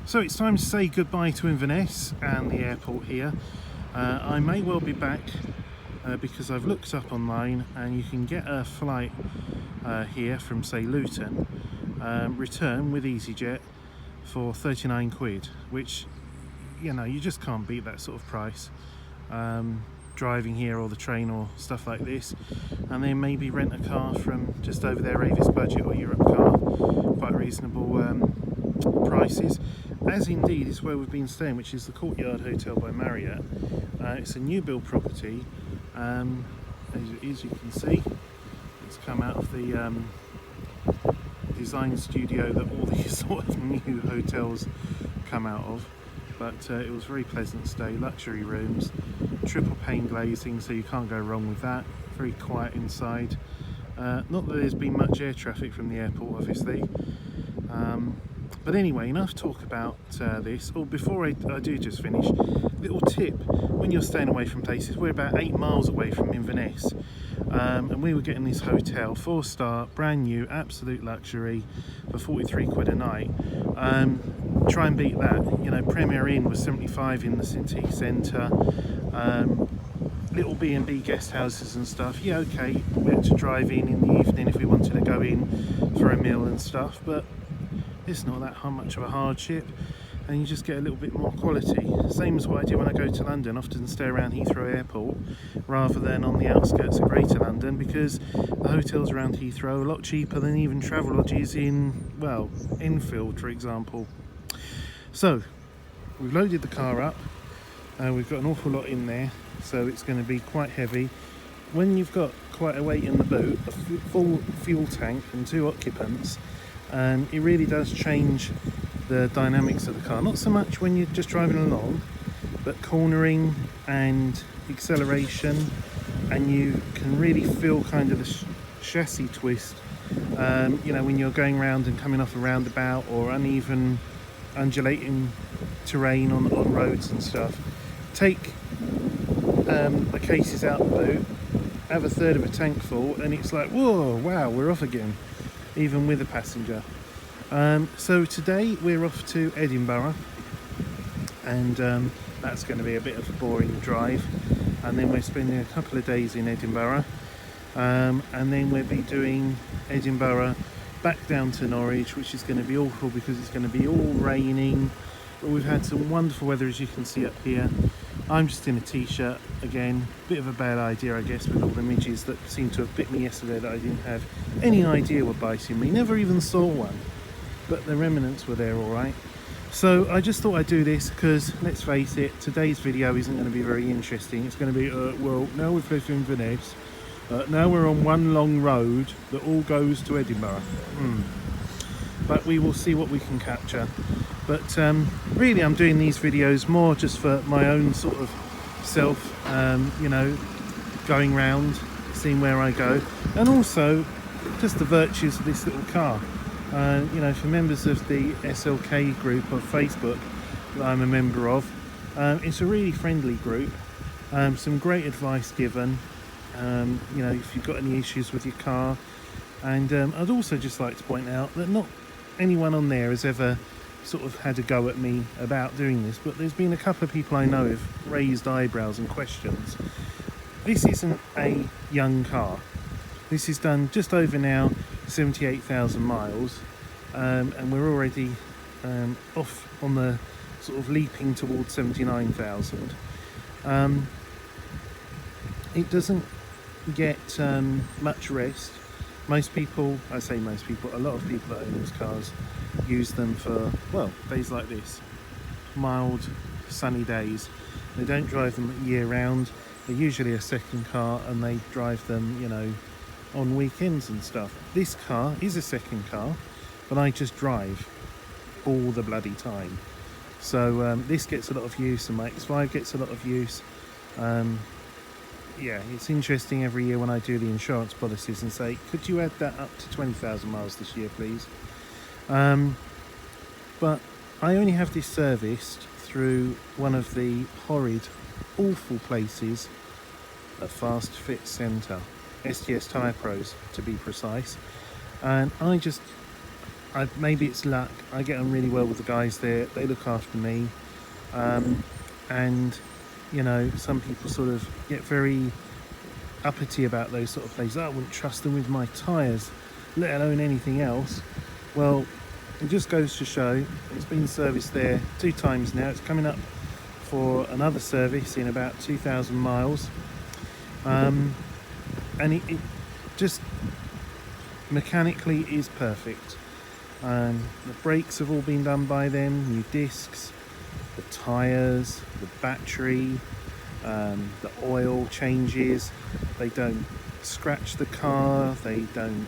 So it's time to say goodbye to Inverness and the airport here. I may well be back because I've looked up online and you can get a flight here from, say, Luton, return with EasyJet for 39 quid, which, you know, you just can't beat that sort of price. Driving here or the train or stuff like this, and then maybe rent a car from just over there, Avis Budget or Europe Car, quite reasonable prices, as indeed is where we've been staying, which is the Courtyard Hotel by Marriott. It's a new build property, as you can see. It's come out of the design studio that all these sort of new hotels come out of. But it was a very pleasant stay, luxury rooms, triple pane glazing, so you can't go wrong with that. Very quiet inside. Not that there's been much air traffic from the airport, obviously. But anyway, enough talk about this. Oh, before I do just finish, little tip: when you're staying away from places, we're about 8 miles away from Inverness, and we were getting this hotel, 4-star, brand new, absolute luxury, for 43 quid a night. Try and beat that. You know, Premier Inn was 75 in the city centre. Little B&B guest houses and stuff. Yeah, okay, we had to drive in the evening if we wanted to go in for a meal and stuff, but it's not that much of a hardship, and you just get a little bit more quality. Same as what I do when I go to London. Often stay around Heathrow Airport rather than on the outskirts of Greater London, because the hotels around Heathrow are a lot cheaper than even Travelodges in, well, Enfield, for example. So we've loaded the car up, we've got an awful lot in there, so it's going to be quite heavy. When you've got quite a weight in the boot, a full fuel tank and 2 occupants, it really does change the dynamics of the car. Not so much when you're just driving along, but cornering and acceleration, and you can really feel kind of the chassis twist, you know, when you're going around and coming off a roundabout or uneven undulating terrain on roads and stuff. Take the cases out the boot, have a third of a tank full, and it's like, whoa, wow, we're off again, even with a passenger. So today we're off to Edinburgh, and that's going to be a bit of a boring drive, and then we're spending a couple of days in Edinburgh, and then we'll be doing Edinburgh back down to Norwich, which is going to be awful because it's going to be all raining, but we've had some wonderful weather, as you can see up here. I'm just in a t-shirt again, bit of a bad idea I guess, with all the midges that seemed to have bit me yesterday that I didn't have any idea were biting me, never even saw one, but the remnants were there all right. So I just thought I'd do this because, let's face it, today's video isn't going to be very interesting. It's going to be, well, now we've left Inverness, now we're on one long road that all goes to Edinburgh. But we will see what we can capture. But really I'm doing these videos more just for my own sort of self, you know, going round, seeing where I go, and also just the virtues of this little car. You know, for members of the SLK group of Facebook that I'm a member of, it's a really friendly group, some great advice given, you know, if you've got any issues with your car. And I'd also just like to point out that not anyone on there has ever sort of had a go at me about doing this, but there's been a couple of people I know who've raised eyebrows and questions. This isn't a young car. This is done just over now 78,000 miles, and we're already off on the sort of leaping towards 79,000. It doesn't get much rest. Most people, I say most people, a lot of people that own these cars use them for, well, days like this, mild sunny days. They don't drive them year round. They're usually a second car, and they drive them, you know, on weekends and stuff. This car is a second car, but I just drive all the bloody time. So this gets a lot of use, and my X5 gets a lot of use. Yeah, it's interesting every year when I do the insurance policies and say, could you add that up to 20,000 miles this year, please? But I only have this serviced through one of the horrid, awful places, a Fast Fit Centre, STS Tyre Pros to be precise, and I just maybe it's luck. I get on really well with the guys there. They look after me, and you know, some people sort of get very uppity about those sort of places. I wouldn't trust them with my tyres, let alone anything else. Well, it just goes to show. It's been serviced there 2 times now. It's coming up for another service in about 2,000 miles, and it just mechanically is perfect. The brakes have all been done by them, new discs, the tyres, the battery, the oil changes. They don't scratch the car, they don't,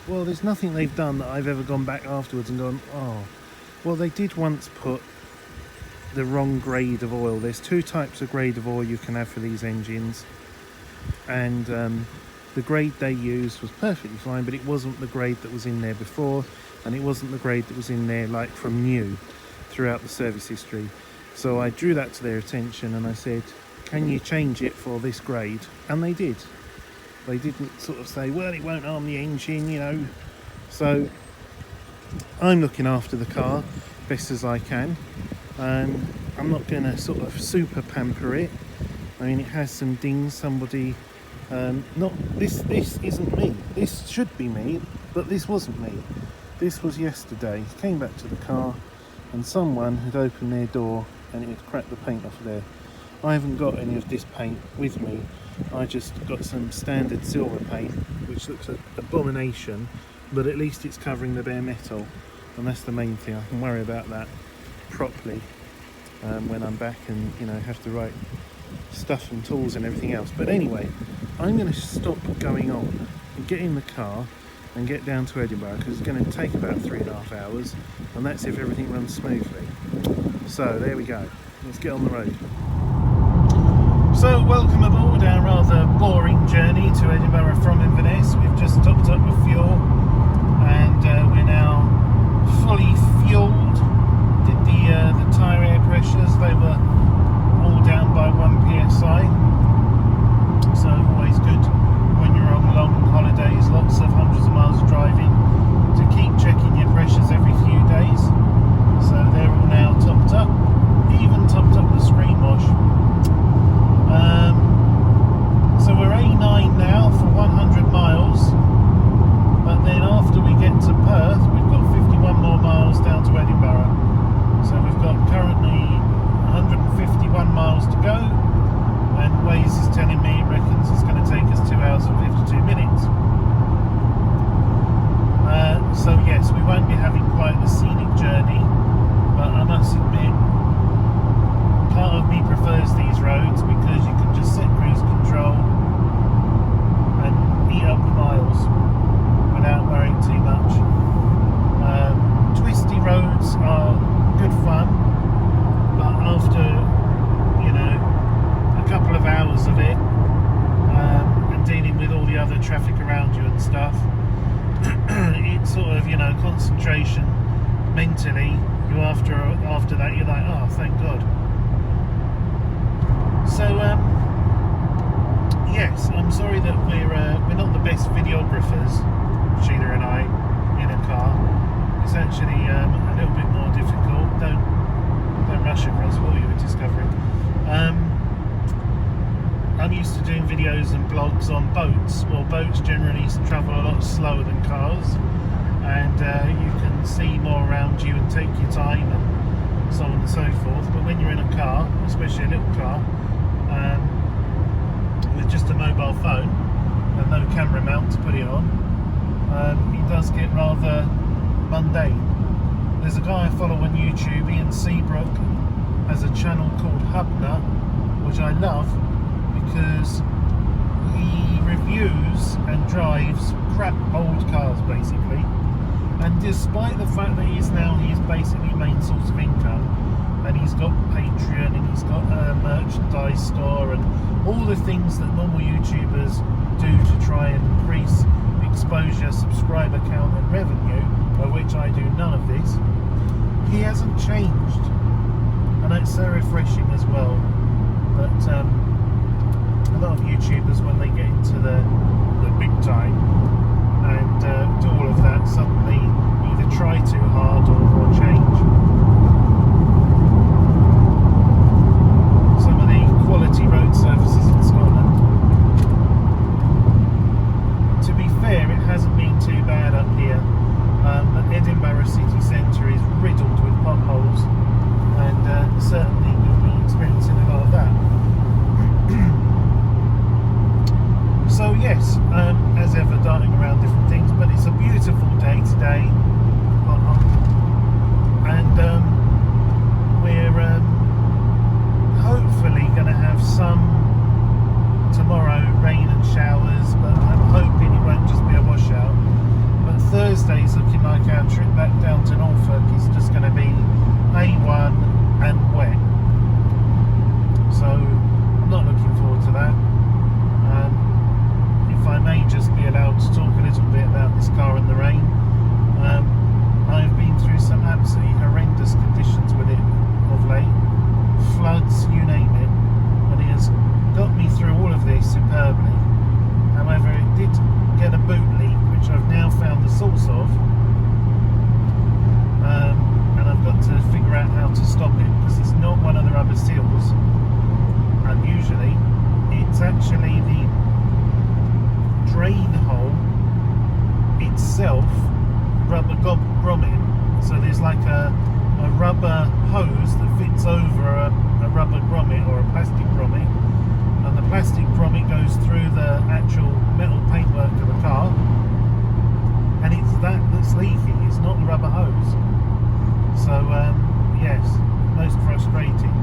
well, there's nothing they've done that I've ever gone back afterwards and gone, oh, well, they did once put the wrong grade of oil. There's 2 types of grade of oil you can have for these engines, and the grade they used was perfectly fine, but it wasn't the grade that was in there before, and it wasn't the grade that was in there like from new throughout the service history. So I drew that to their attention and I said, can you change it for this grade? And they did. They didn't sort of say, well, it won't harm the engine, you know. So I'm looking after the car best as I can. I'm not going to sort of super pamper it. I mean, it has some dings. Somebody, not this isn't me. This should be me, but this wasn't me. This was yesterday. Came back to the car and someone had opened their door and it had cracked the paint off of there. I haven't got any of this paint with me. I just got some standard silver paint, which looks an abomination, but at least it's covering the bare metal, and that's the main thing. I can worry about that properly when I'm back and, you know, have to write stuff and tools and everything else. But anyway, I'm going to stop going on and get in the car and get down to Edinburgh, because it's going to take about 3.5 hours, and that's if everything runs smoothly. So there we go, let's get on the road. So welcome aboard our rather boring journey to Edinburgh from Inverness. We've just topped up with fuel and we're now fully fueled. Did the tyre air pressures, they were all down by 1 psi. So always good when you're on long holidays, lots of hundreds of miles of driving, to keep checking your pressures every few days. So they're all now topped up, even topped up the screen wash. So we're A9 now for 100 miles, but then after we get to Perth, we've got 51 more miles down to Edinburgh. So we've got currently 151 miles to go, and Waze is telling me it reckons it's going to take us 2 hours and 52 minutes. So yes, we won't be having quite the scenic journey, but I must admit, part of me prefers these roads because you can just set cruise control and eat up the miles without worrying too much. Twisty roads are good fun, but after, you know, a couple of hours of it and dealing with all the other traffic around you and stuff, it's sort of, you know, concentration mentally. You after that you're like, oh, thank God. So yes, I'm sorry that we're not the best videographers, Sheila and I, in a car. It's actually a little bit more difficult. Don't rush across, will you, with Discovery? I'm used to doing videos and blogs on boats. Well, boats generally travel a lot slower than cars, and you can see more around you and take your time and so on and so forth. But when you're in a car, especially a little car, with just a mobile phone and no camera mount to put it on, it does get rather mundane. There's a guy I follow on YouTube, Ian Seabrook, has a channel called Hubner, which I love because he reviews and drives crap old cars basically, and despite the fact that he's basically main source of income, and he's got Patreon and he's got a merchandise store and all the things that normal YouTubers do to try and increase exposure, subscriber count and revenue, by which I do none of this, he hasn't changed, and it's so refreshing as well. But a lot of YouTubers, when they get into the big time and do all of that, suddenly either try too hard or change. Some of the quality road surfaces in Scotland. To be fair, it hasn't been too bad up here. Edinburgh city centre is riddled with potholes, and certainly we'll be experiencing a lot of that. So yes, as ever, darting around different things, but it's a beautiful day today, and we're hopefully going to have some tomorrow rain and showers, but I'm hoping it won't just be a washout. But Thursday's looking like our trip back down to Norfolk is just going to be A1 and wet, so I'm not looking forward to that. If I may just be allowed to talk a little bit about this car in the rain, I've been through some absolutely horrendous conditions with it of late, floods, you name it, and it has got me through all of this superbly. However, it did get a boot leak, which I've now found the source of, and I've got to figure out how to stop it, because it's not one of the rubber seals, unusually. It's actually the drain hole itself rubber grommet. So there's like a rubber hose that fits over a rubber grommet or a plastic grommet, and the plastic grommet goes through the actual metal paintwork of the car, and it's that's leaking, it's not the rubber hose. So yes, most frustrating.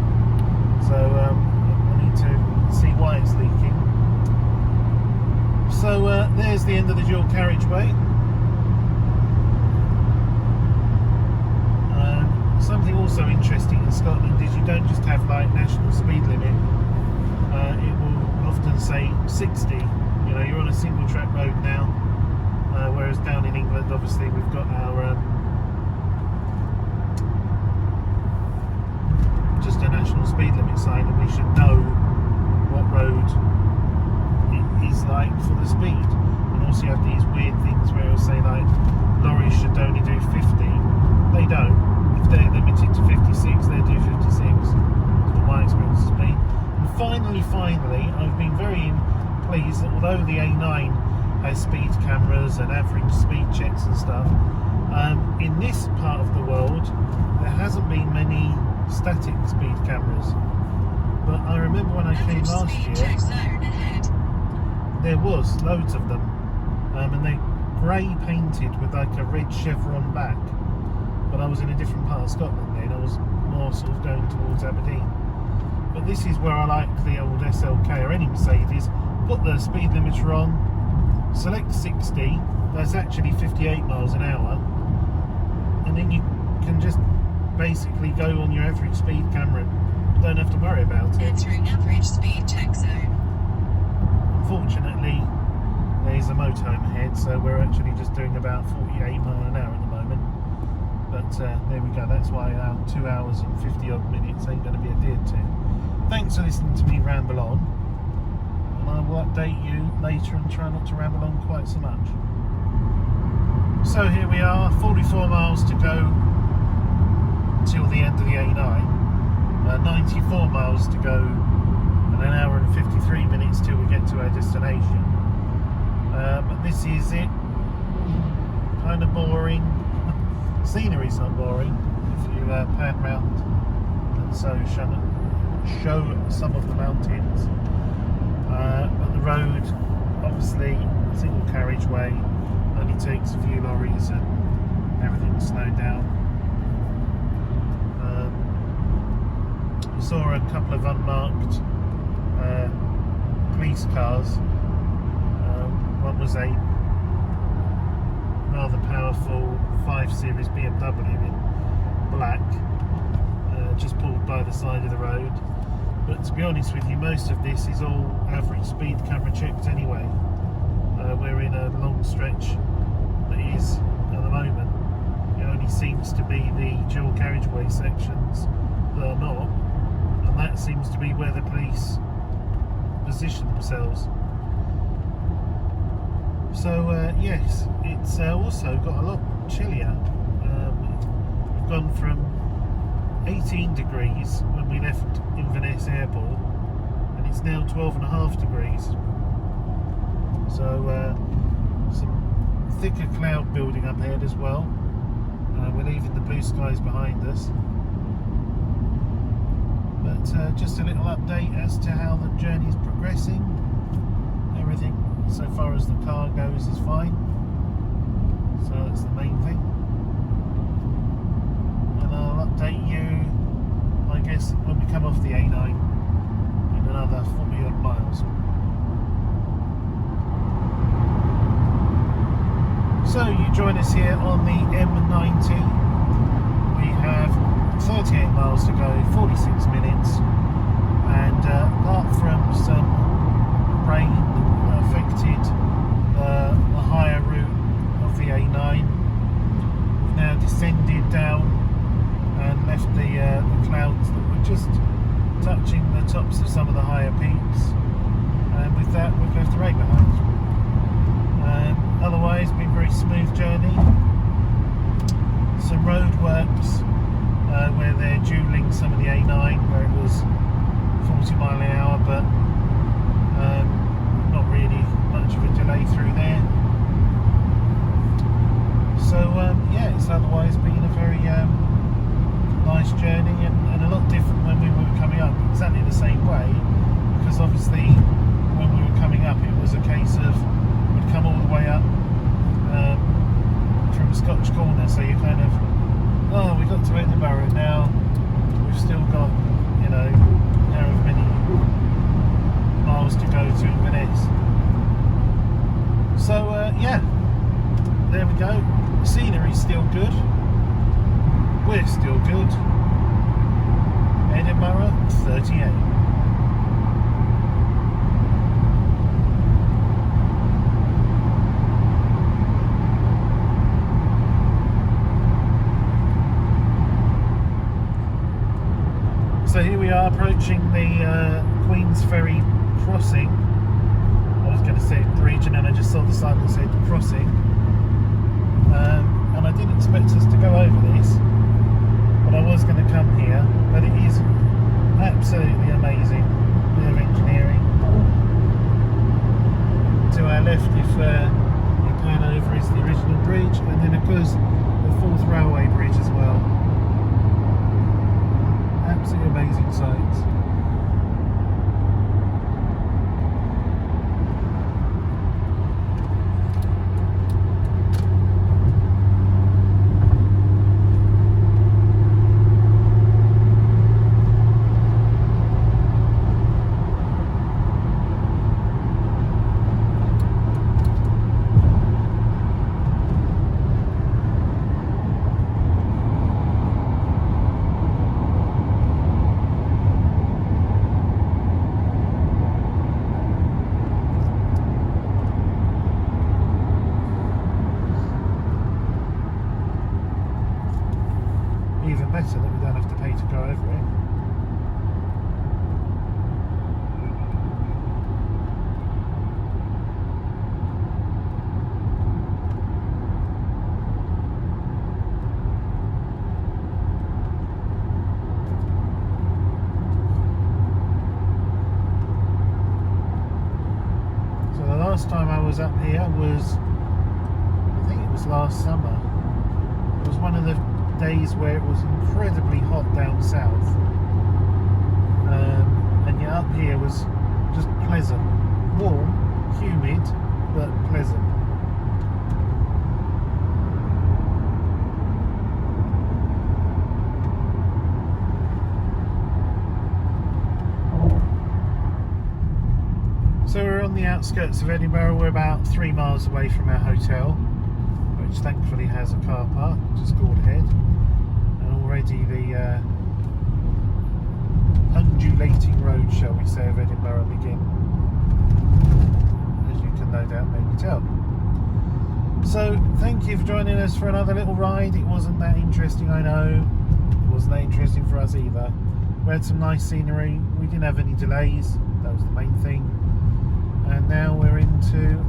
So I need to see why it's leaking. So there's the end of the dual carriageway. Something also interesting in Scotland is you don't just have like national speed limit. It will often say 60. You know, you're on a single track road now, whereas down in England, obviously, we've got our just a national speed limit sign, and we should know what road it is like for the speed. And also, you have these weird things where it'll say like lorries should only do 50. They don't. If they're limited to 56, they do 56. That's what my experience has been. And finally, I've been very pleased that although the A9 has speed cameras and average speed checks and stuff, in this part of the world there hasn't been many static speed cameras. But I remember when I came last year, there was loads of them, and they're grey painted with like a red chevron back. But I was in a different part of Scotland then. I was more sort of going towards Aberdeen. But this is where I like the old SLK or any Mercedes. Put the speed limiter on, select 60, that's actually 58 miles an hour, and then you can just basically go on your average speed camera. Don't have to worry about it. Entering average speed check zone. Unfortunately, there's a motorhome ahead, so we're actually just doing about 48 miles an hour at the moment. But there we go, that's why our 2 hours and 50 odd minutes ain't going to be adhered to. Thanks for listening to me ramble on, and I will update you later and try not to ramble on quite so much. So here we are, 44 miles to go till the end of the A9, 94 miles to go, and an hour and 53 minutes till we get to our destination. But this is it, kind of boring. Scenery's not boring if you pan round and so show some of the mountains, but the road, obviously single carriageway, only takes a few lorries and everything's slowed down. We saw a couple of unmarked police cars. One was a rather powerful 5 Series BMW in black, just pulled by the side of the road. But to be honest with you, most of this is all average speed camera checked anyway. We're in a long stretch that is, at the moment, it only seems to be the dual carriageway sections that are not, and that seems to be where the police position themselves. So yes, it's also got a lot chillier. we've gone from 18 degrees when we left Inverness airport, and it's now 12.5 degrees. So some thicker cloud building up ahead as well. We're leaving the blue skies behind us. But just a little update as to how the journey is progressing. Everything so far as the car goes is fine. So that's the main thing. And I'll update you, I guess, when we come off the A9 in another 40 odd miles. So you join us here on the M90. We have 38 miles to go, 46 minutes, and apart from some rain that affected the higher route of the A9, we've now descended down and left the clouds that were just touching the tops of some of the higher peaks, and with that we've left the rain behind. Otherwise, been a very smooth journey. Some road works where they're dualling some of the A9 where it was 40 mile an hour, but not really much of a delay through there. So yeah, it's otherwise been a very nice journey, and a lot different when we were coming up. Exactly the same way, because obviously when we were coming up it was a case of we'd come all the way up from Scotch Corner, so you kind of, oh, we got to Edinburgh, now we've still got, you know, however many miles to go to Inverness. So yeah, there we go. The scenery's still good, we're still good. Edinburgh 38. So here we are approaching the Queen's Ferry crossing. I was going to say bridge, and then I just saw the sign that said crossing. And I didn't expect us to go over this, but I was going to come here. But it is absolutely amazing bit of engineering. To our left, if you pan over, is the original bridge, and then of course the fourth railway bridge as well. Absolutely amazing sights. Even better that we don't have to pay to go over it. So the last time I was up here was, I think it was last summer. It was one of the days where it was incredibly hot down south, and yet up here was just pleasant, warm, humid, but pleasant. So we're on the outskirts of Edinburgh. We're about 3 miles away from our hotel, which thankfully has a car park, just called ahead. And already the undulating road, shall we say, of Edinburgh begin, as you can no doubt maybe tell. So thank you for joining us for another little ride. It wasn't that interesting, I know. It wasn't that interesting for us either. We had some nice scenery. We didn't have any delays. That was the main thing. And now we're into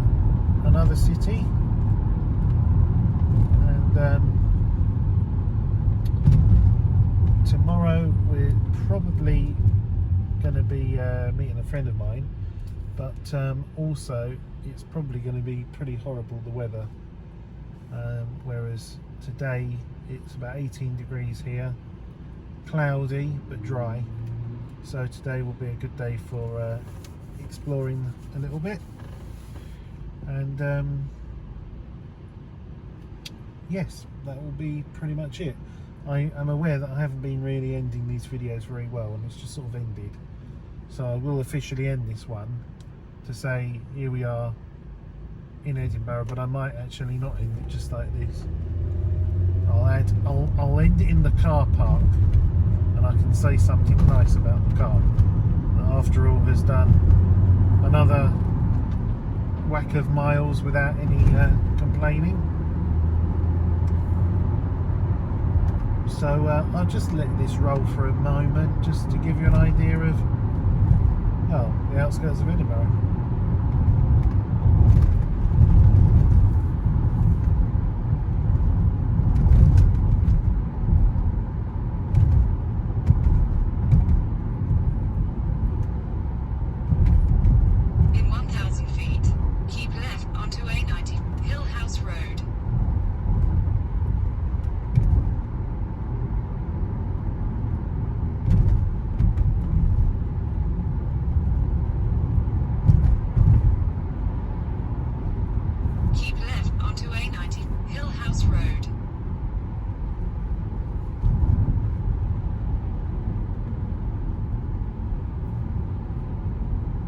another city. And probably going to be meeting a friend of mine, but also it's probably going to be pretty horrible, the weather. Whereas today it's about 18 degrees here, cloudy but dry. So today will be a good day for exploring a little bit. And yes, that will be pretty much it. I am aware that I haven't been really ending these videos very well, and it's just sort of ended. So I will officially end this one to say here we are in Edinburgh, but I might actually not end it just like this. I'll end it in the car park, and I can say something nice about the car that after all has done another whack of miles without any complaining. So I'll just let this roll for a moment, just to give you an idea of, well, the outskirts of Edinburgh. In 1,000 feet, keep left onto A90 Hill House Road. Keep left onto A90 Hill House Road.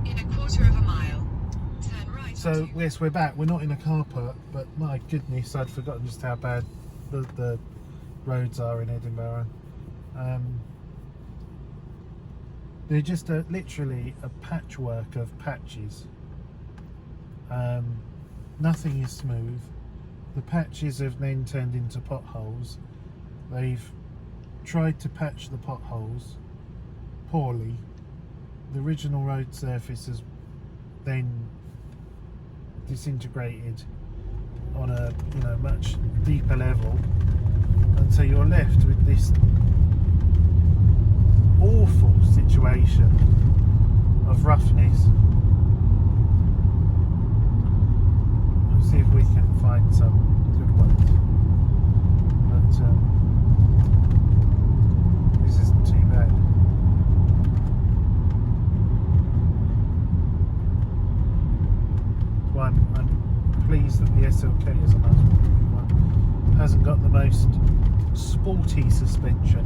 In a quarter of a mile, turn right. So onto- yes, we're back. We're not in a car park, but my goodness, I'd forgotten just how bad the roads are in Edinburgh. They're just literally a patchwork of patches. Nothing is smooth. The patches have then turned into potholes. They've tried to patch the potholes poorly. The original road surface has then disintegrated on a much deeper level, and so you're left with this awful situation of roughness. See if we can find some good ones, but this isn't too bad. Well, I'm pleased that the SLK is a nice one. Hasn't got the most sporty suspension,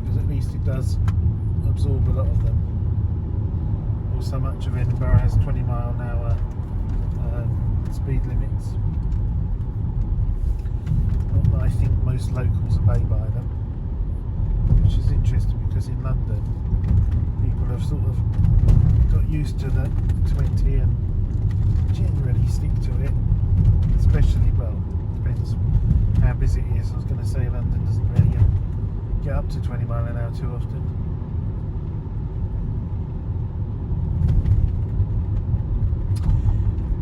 because at least it does absorb a lot of them. Also, much of Edinburgh has 20-mile-an-hour speed limits. Not that I think most locals obey by them, which is interesting, because in London people have sort of got used to the 20 and generally stick to it, especially, well, depends how busy it is. I was going to say London doesn't really get up to 20 mile an hour too often.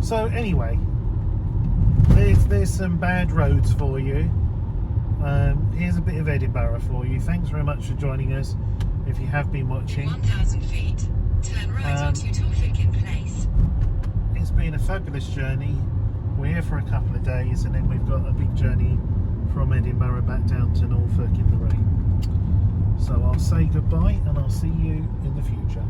So anyway, there's some bad roads for you. Here's a bit of Edinburgh for you. Thanks very much for joining us. If you have been watching, 1,000 feet, turn right onto Torfican Place. it's been a fabulous journey. We're here for a couple of days, and then we've got a big journey from Edinburgh back down to Norfolk in the rain. So I'll say goodbye, and I'll see you in the future.